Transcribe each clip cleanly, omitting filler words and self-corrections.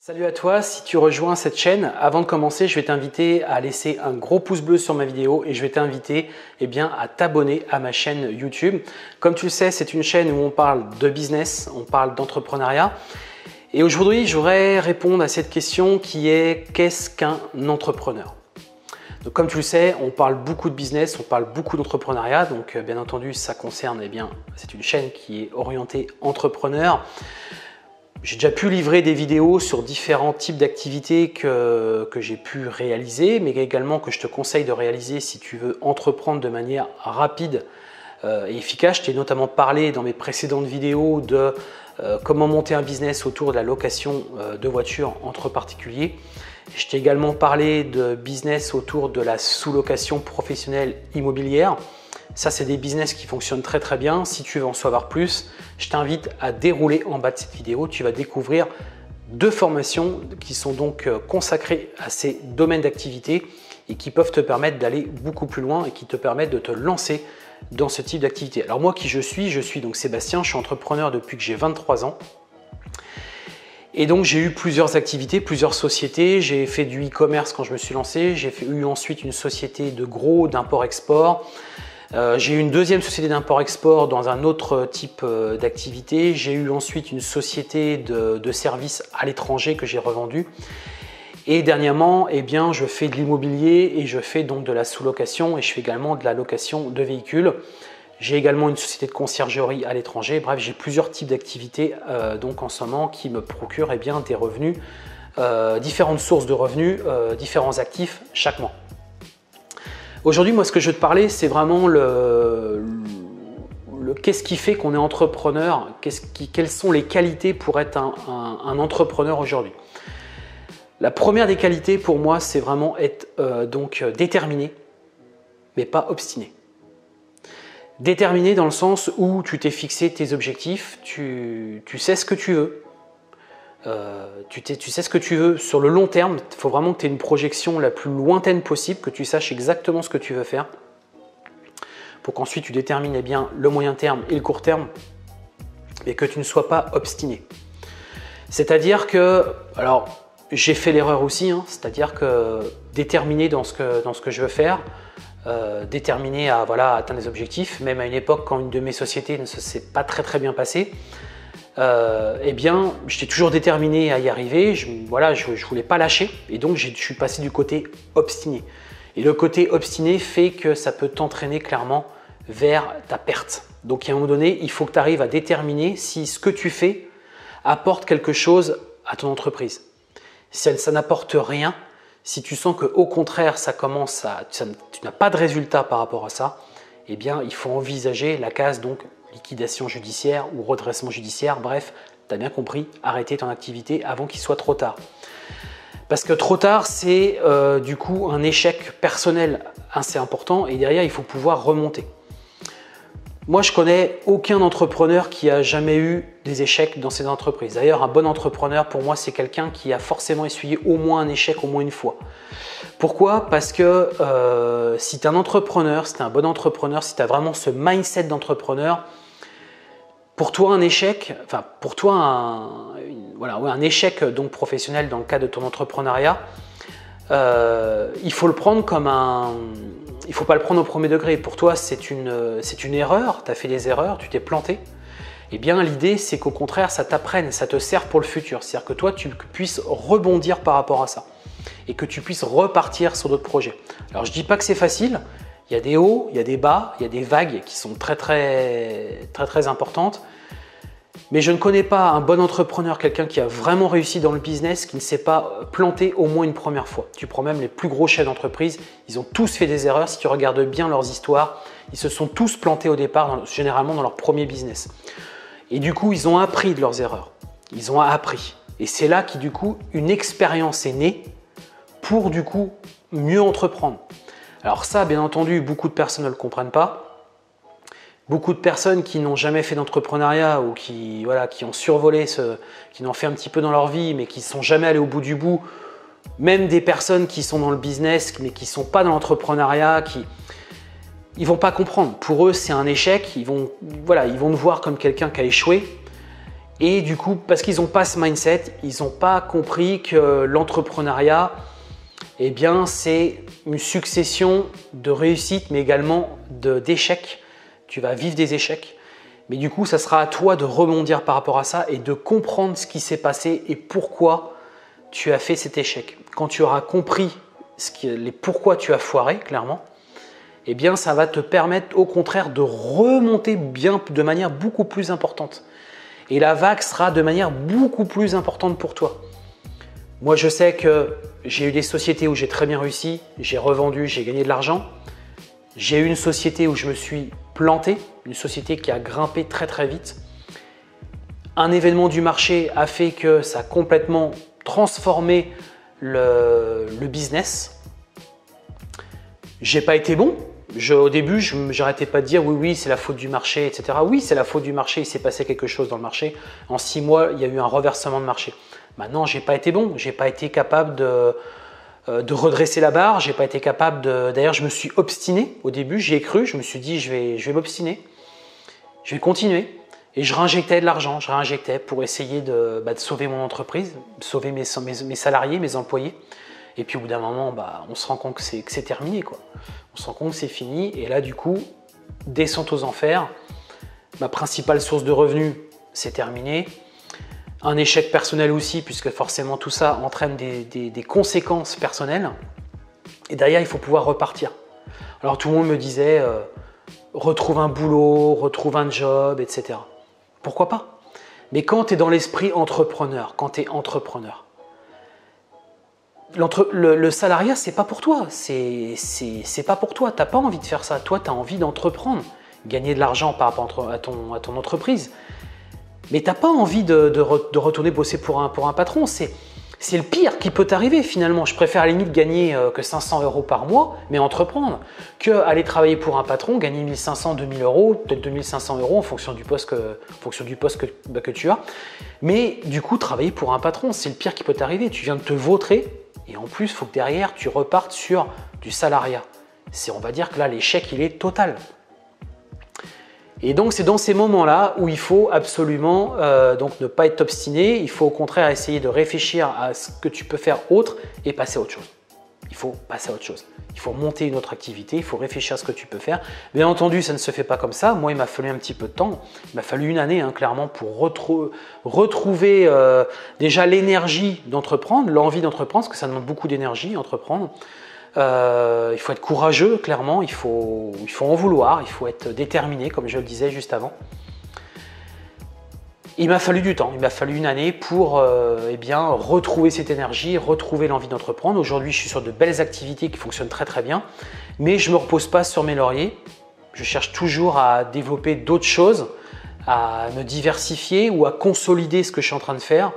Salut à toi, si tu rejoins cette chaîne, avant de commencer, je vais t'inviter à laisser un gros pouce bleu sur ma vidéo et je vais t'inviter à t'abonner à ma chaîne YouTube. Comme tu le sais, c'est une chaîne où on parle de business, on parle d'entrepreneuriat. Et aujourd'hui, je voudrais répondre à cette question qui est « Qu'est-ce qu'un entrepreneur ?» Donc, comme tu le sais, on parle beaucoup de business, on parle beaucoup d'entrepreneuriat. Donc, bien entendu, ça concerne, c'est une chaîne qui est orientée entrepreneur. J'ai déjà pu livrer des vidéos sur différents types d'activités que j'ai pu réaliser, mais également que je te conseille de réaliser si tu veux entreprendre de manière rapide et efficace. Je t'ai notamment parlé dans mes précédentes vidéos de comment monter un business autour de la location de voitures entre particuliers. Je t'ai également parlé de business autour de la sous-location professionnelle immobilière. Ça, c'est des business qui fonctionnent très très bien. Si tu veux en savoir plus, je t'invite à dérouler en bas de cette vidéo. Tu vas découvrir deux formations qui sont donc consacrées à ces domaines d'activité et qui peuvent te permettre d'aller beaucoup plus loin et qui te permettent de te lancer dans ce type d'activité. Alors moi, qui je suis donc Sébastien, je suis entrepreneur depuis que j'ai 23 ans. Et donc j'ai eu plusieurs activités, plusieurs sociétés. J'ai fait du e-commerce quand je me suis lancé. J'ai eu ensuite une société de gros d'import-export. J'ai eu une deuxième société d'import-export dans un autre type d'activité. J'ai eu ensuite une société de services à l'étranger que j'ai revendue. Et dernièrement, je fais de l'immobilier et je fais donc de la sous-location et je fais également de la location de véhicules. J'ai également une société de conciergerie à l'étranger. Bref, j'ai plusieurs types d'activités donc en ce moment qui me procurent des revenus, différentes sources de revenus, différents actifs chaque mois. Aujourd'hui, moi, ce que je veux te parler, c'est vraiment qu'est-ce qui fait qu'on est entrepreneur, quelles sont les qualités pour être un entrepreneur aujourd'hui. La première des qualités pour moi, c'est vraiment être déterminé, mais pas obstiné. Déterminé dans le sens où tu t'es fixé tes objectifs, tu sais ce que tu veux. Tu sais ce que tu veux sur le long terme. Il faut vraiment que tu aies une projection la plus lointaine possible, que tu saches exactement ce que tu veux faire pour qu'ensuite tu détermines le moyen terme et le court terme et que tu ne sois pas obstiné. C'est-à-dire que, alors j'ai fait l'erreur aussi, c'est-à-dire que déterminé dans ce que je veux faire, déterminé à atteindre des objectifs, même à une époque quand une de mes sociétés ne s'est pas très bien passée, j'étais toujours déterminé à y arriver, je voulais pas lâcher et donc je suis passé du côté obstiné. Et le côté obstiné fait que ça peut t'entraîner clairement vers ta perte. Donc à un moment donné, il faut que tu arrives à déterminer si ce que tu fais apporte quelque chose à ton entreprise. Si ça n'apporte rien, si tu sens qu'au contraire tu n'as pas de résultat par rapport à ça, il faut envisager la case donc liquidation judiciaire ou redressement judiciaire, bref, tu as bien compris, arrêter ton activité avant qu'il soit trop tard. Parce que trop tard, c'est du coup un échec personnel assez important et derrière, il faut pouvoir remonter. Moi, je connais aucun entrepreneur qui a jamais eu des échecs dans ses entreprises. D'ailleurs, un bon entrepreneur, pour moi, c'est quelqu'un qui a forcément essuyé au moins un échec au moins une fois. Pourquoi? Parce que si tu es un entrepreneur, si tu es un bon entrepreneur, si tu as vraiment ce mindset d'entrepreneur, pour toi, un échec, un échec donc professionnel dans le cadre de ton entrepreneuriat, il faut le prendre il faut pas le prendre au premier degré. Pour toi, c'est une erreur, tu as fait des erreurs, tu t'es planté. L'idée, c'est qu'au contraire, ça t'apprenne, ça te sert pour le futur. C'est-à-dire que toi, tu puisses rebondir par rapport à ça et que tu puisses repartir sur d'autres projets. Alors, je dis pas que c'est facile. Il y a des hauts, il y a des bas, il y a des vagues qui sont très importantes. Mais je ne connais pas un bon entrepreneur, quelqu'un qui a vraiment réussi dans le business, qui ne s'est pas planté au moins une première fois. Tu prends même les plus gros chefs d'entreprise, ils ont tous fait des erreurs. Si tu regardes bien leurs histoires, ils se sont tous plantés au départ, généralement dans leur premier business. Et du coup, ils ont appris de leurs erreurs. Ils ont appris. Et c'est là que du coup, une expérience est née pour du coup mieux entreprendre. Alors ça, bien entendu, beaucoup de personnes ne le comprennent pas. Beaucoup de personnes qui n'ont jamais fait d'entrepreneuriat ou qui ont survolé, qui n'ont fait un petit peu dans leur vie, mais qui ne sont jamais allés au bout du bout, même des personnes qui sont dans le business, mais qui ne sont pas dans l'entrepreneuriat, ils ne vont pas comprendre. Pour eux, c'est un échec. Ils vont te voir comme quelqu'un qui a échoué. Et du coup, parce qu'ils n'ont pas ce mindset, ils n'ont pas compris que l'entrepreneuriat, eh bien, c'est une succession de réussites, mais également d'échecs. Tu vas vivre des échecs. Mais du coup, ça sera à toi de rebondir par rapport à ça et de comprendre ce qui s'est passé et pourquoi tu as fait cet échec. Quand tu auras compris pourquoi tu as foiré, clairement, eh bien, ça va te permettre au contraire de remonter de manière beaucoup plus importante. Et la vague sera de manière beaucoup plus importante pour toi. Moi, je sais que j'ai eu des sociétés où j'ai très bien réussi, j'ai revendu, j'ai gagné de l'argent. J'ai eu une société où je me suis planté, une société qui a grimpé très très vite. Un événement du marché a fait que ça a complètement transformé le business. J'ai pas été bon. Au début, je n'arrêtais pas de dire oui, c'est la faute du marché, etc. Oui, c'est la faute du marché, il s'est passé quelque chose dans le marché. En 6 mois, il y a eu un renversement de marché. Maintenant, j'ai pas été bon, j'ai pas été capable de redresser la barre, j'ai pas été capable de… D'ailleurs, je me suis obstiné au début, j'y ai cru, je me suis dit je vais m'obstiner, je vais continuer. Et je réinjectais de l'argent, je réinjectais pour essayer de sauver mon entreprise, sauver mes salariés, mes employés. Et puis au bout d'un moment, on se rend compte que c'est terminé, quoi. On se rend compte que c'est fini. Et là, du coup, descente aux enfers. Ma principale source de revenus, c'est terminé. Un échec personnel aussi, puisque forcément tout ça entraîne des conséquences personnelles. Et derrière, il faut pouvoir repartir. Alors tout le monde me disait, retrouve un boulot, retrouve un job, etc. Pourquoi pas? Mais quand tu es dans l'esprit entrepreneur, quand tu es entrepreneur, le salariat, c'est pas pour toi. C'est pas pour toi. Tu n'as pas envie de faire ça. Toi, tu as envie d'entreprendre, gagner de l'argent par rapport à ton entreprise. Mais tu n'as pas envie de retourner bosser pour un patron. C'est le pire qui peut t'arriver finalement. Je préfère à la limite gagner que 500 € par mois, mais entreprendre, qu'aller travailler pour un patron, gagner 1500, 2000 €, peut-être 2500 € en fonction du poste que tu as. Mais du coup, travailler pour un patron, c'est le pire qui peut t'arriver. Tu viens de te vautrer et en plus, il faut que derrière, tu repartes sur du salariat. On va dire que là, l'échec, il est total. Et donc, c'est dans ces moments-là où il faut absolument ne pas être obstiné. Il faut au contraire essayer de réfléchir à ce que tu peux faire autre et passer à autre chose. Il faut passer à autre chose. Il faut monter une autre activité, il faut réfléchir à ce que tu peux faire. Bien entendu, ça ne se fait pas comme ça. Moi, il m'a fallu un petit peu de temps. Il m'a fallu une année, clairement, pour retrouver déjà l'énergie d'entreprendre, l'envie d'entreprendre, parce que ça demande beaucoup d'énergie, entreprendre. Il faut être courageux, clairement, il faut en vouloir, il faut être déterminé, comme je le disais juste avant. Il m'a fallu du temps, il m'a fallu une année pour retrouver cette énergie, retrouver l'envie d'entreprendre. Aujourd'hui, je suis sur de belles activités qui fonctionnent très très bien, mais je ne me repose pas sur mes lauriers. Je cherche toujours à développer d'autres choses, à me diversifier ou à consolider ce que je suis en train de faire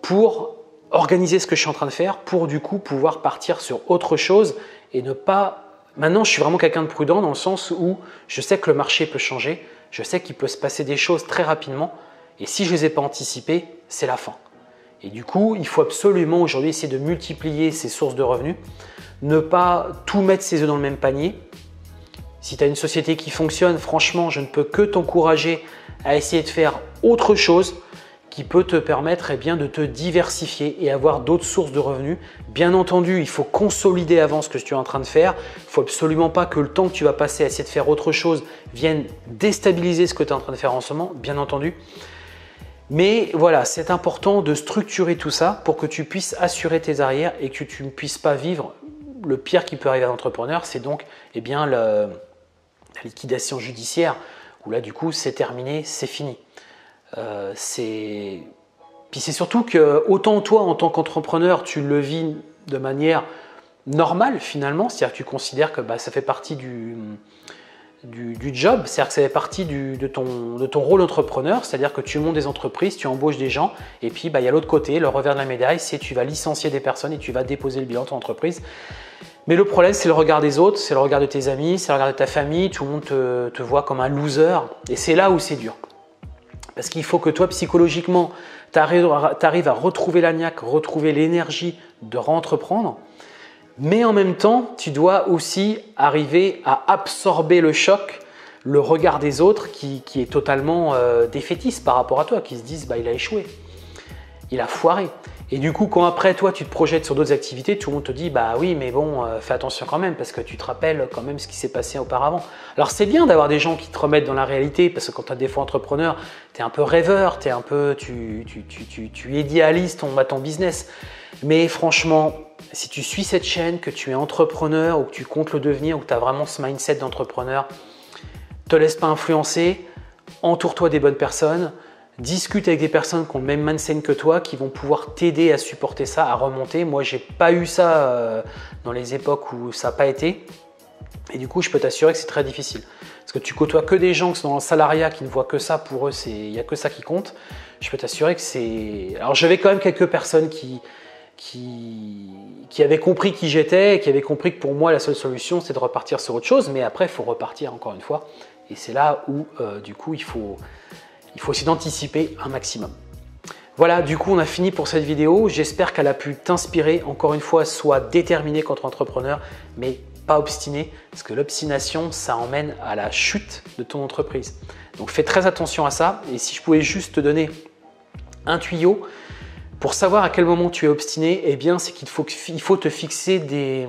pour organiser ce que je suis en train de faire pour du coup pouvoir partir sur autre chose et ne pas… Maintenant, je suis vraiment quelqu'un de prudent dans le sens où je sais que le marché peut changer, je sais qu'il peut se passer des choses très rapidement et si je ne les ai pas anticipées, c'est la fin. Et du coup, il faut absolument aujourd'hui essayer de multiplier ses sources de revenus, ne pas tout mettre ses œufs dans le même panier. Si tu as une société qui fonctionne, franchement, je ne peux que t'encourager à essayer de faire autre chose qui peut te permettre de te diversifier et avoir d'autres sources de revenus. Bien entendu, il faut consolider avant ce que tu es en train de faire. Il ne faut absolument pas que le temps que tu vas passer à essayer de faire autre chose vienne déstabiliser ce que tu es en train de faire en ce moment, bien entendu. Mais voilà, c'est important de structurer tout ça pour que tu puisses assurer tes arrières et que tu ne puisses pas vivre le pire qui peut arriver à l'entrepreneur, c'est donc la liquidation judiciaire où là du coup c'est terminé, c'est fini. Puis c'est surtout que autant toi en tant qu'entrepreneur tu le vis de manière normale finalement, c'est-à-dire que tu considères que ça fait partie du job, c'est-à-dire que ça fait partie de ton rôle d'entrepreneur, c'est-à-dire que tu montes des entreprises, tu embauches des gens et puis il y a l'autre côté, le revers de la médaille, c'est tu vas licencier des personnes et tu vas déposer le bilan de ton entreprise. Mais le problème, c'est le regard des autres, c'est le regard de tes amis, c'est le regard de ta famille, tout le monde te voit comme un loser et c'est là où c'est dur. Parce qu'il faut que toi, psychologiquement, tu arrives à retrouver la niaque, retrouver l'énergie de re-entreprendre. Mais en même temps, tu dois aussi arriver à absorber le choc le regard des autres qui est totalement défaitiste par rapport à toi, qui se disent bah, il a échoué, il a foiré. Et du coup, quand après toi tu te projettes sur d'autres activités, tout le monde te dit bah oui mais bon fais attention quand même parce que tu te rappelles quand même ce qui s'est passé auparavant. Alors c'est bien d'avoir des gens qui te remettent dans la réalité parce que quand tu es des fois entrepreneur, tu es un peu rêveur, tu idéalises ton business. Mais franchement, si tu suis cette chaîne, que tu es entrepreneur ou que tu comptes le devenir ou que tu as vraiment ce mindset d'entrepreneur, te laisse pas influencer, entoure-toi des bonnes personnes. Discute avec des personnes qui ont le même mindset que toi, qui vont pouvoir t'aider à supporter ça, à remonter. Moi, j'ai pas eu ça dans les époques où ça n'a pas été. Et du coup, je peux t'assurer que c'est très difficile. Parce que tu côtoies que des gens qui sont dans le salariat, qui ne voient que ça. Pour eux, il n'y a que ça qui compte. Je peux t'assurer que c'est… Alors, j'avais quand même quelques personnes qui avaient compris qui j'étais et qui avaient compris que pour moi, la seule solution, c'est de repartir sur autre chose. Mais après, il faut repartir encore une fois. Et c'est là où, du coup, il faut essayer d'anticiper un maximum. Voilà, du coup, on a fini pour cette vidéo. J'espère qu'elle a pu t'inspirer. Encore une fois, sois déterminé contre entrepreneur, mais pas obstiné, parce que l'obstination, ça emmène à la chute de ton entreprise. Donc, fais très attention à ça. Et si je pouvais juste te donner un tuyau pour savoir à quel moment tu es obstiné, eh bien, c'est qu'il faut te fixer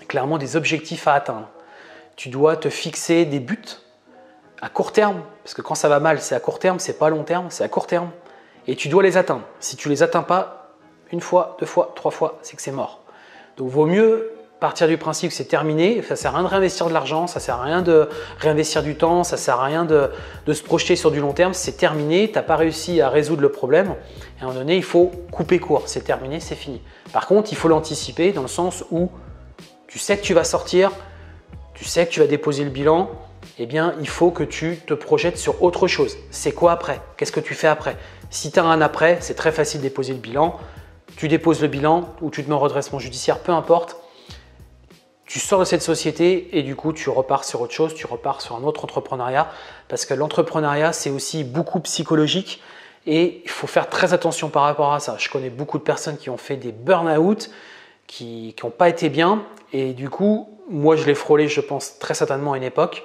clairement des objectifs à atteindre. Tu dois te fixer des buts à court terme, parce que quand ça va mal, c'est à court terme, c'est pas à long terme, c'est à court terme. Et tu dois les atteindre. Si tu les atteins pas, une fois, deux fois, trois fois, c'est que c'est mort. Donc, vaut mieux partir du principe que c'est terminé. Ça sert à rien de réinvestir de l'argent, ça sert à rien de réinvestir du temps, ça sert à rien de se projeter sur du long terme. C'est terminé, tu n'as pas réussi à résoudre le problème. Et à un moment donné, il faut couper court. C'est terminé, c'est fini. Par contre, il faut l'anticiper dans le sens où tu sais que tu vas sortir, tu sais que tu vas déposer le bilan. Eh bien, il faut que tu te projettes sur autre chose. C'est quoi après? Qu'est-ce que tu fais après? Si tu as un après, c'est très facile de déposer le bilan. Tu déposes le bilan ou tu te mets en redressement judiciaire, peu importe. Tu sors de cette société et du coup, tu repars sur autre chose, tu repars sur un autre entrepreneuriat parce que l'entrepreneuriat, c'est aussi beaucoup psychologique et il faut faire très attention par rapport à ça. Je connais beaucoup de personnes qui ont fait des burn-out, qui n'ont pas été bien et du coup, moi, je l'ai frôlé, je pense, très certainement à une époque.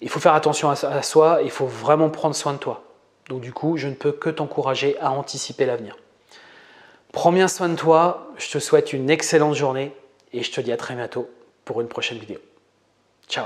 Il faut faire attention à soi, il faut vraiment prendre soin de toi. Donc du coup, je ne peux que t'encourager à anticiper l'avenir. Prends bien soin de toi, je te souhaite une excellente journée et je te dis à très bientôt pour une prochaine vidéo. Ciao!